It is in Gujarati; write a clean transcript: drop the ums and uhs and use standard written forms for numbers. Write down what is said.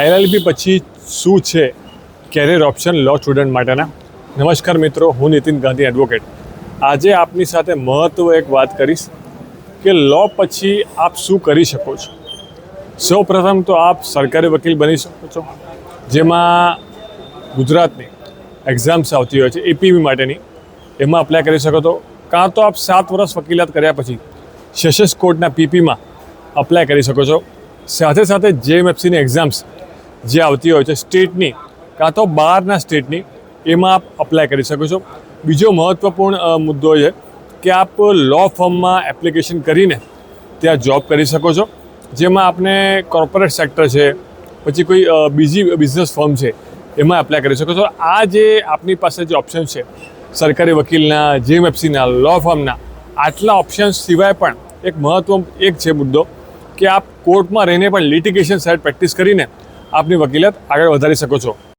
LLB પછી શું છે કેરિયર ઓપ્શન લો સ્ટુડન્ટ માટેના? નમસ્કાર મિત્રો, હું નીતિન ગાંધી એડવોકેટ. આજે આપની સાથે મહત્વ એક વાત કરીશ કે લો પછી આપ શું કરી શકો છો. સૌપ્રથમ તો આપ સરકારી વકીલ બની શકો છો, જેમાં ગુજરાતની એક્ઝામ્સ આવતી હોય છે APV માટેની, એમાં અપ્લાય કરી શકો છો. કાં તો આપ 7 વર્ષ વકીલાત કર્યા પછી સેશન્સ કોર્ટના PP માં અપ્લાય કરી શકો છો. સાથે સાથે JMFCની એક્ઝામ્સ જે આવતી હોય છે સ્ટેટની કાં તો બહારના સ્ટેટની, એમાં આપ અપ્લાય કરી શકો છો. બીજો મહત્ત્વપૂર્ણ મુદ્દો છે કે આપ લો ફર્મમાં એપ્લિકેશન કરીને ત્યાં જોબ કરી શકો છો, જેમાં આપને કોર્પોરેટ સેક્ટર છે, પછી કોઈ બીજી બિઝનેસ ફર્મ છે, એમાં એપ્લાય કરી શકો છો. આ જે આપની પાસે જે ઓપ્શન છે સરકારી વકીલના, JMFCના, લો ફર્મના, આટલા ઓપ્શન્સ સિવાય પણ એક છે મુદ્દો કે આપ કોર્ટમાં રહીને પણ લિટિગેશન સાઇડ પ્રેક્ટિસ કરીને આપની વકીલાત આગળ વધારી શકો છો.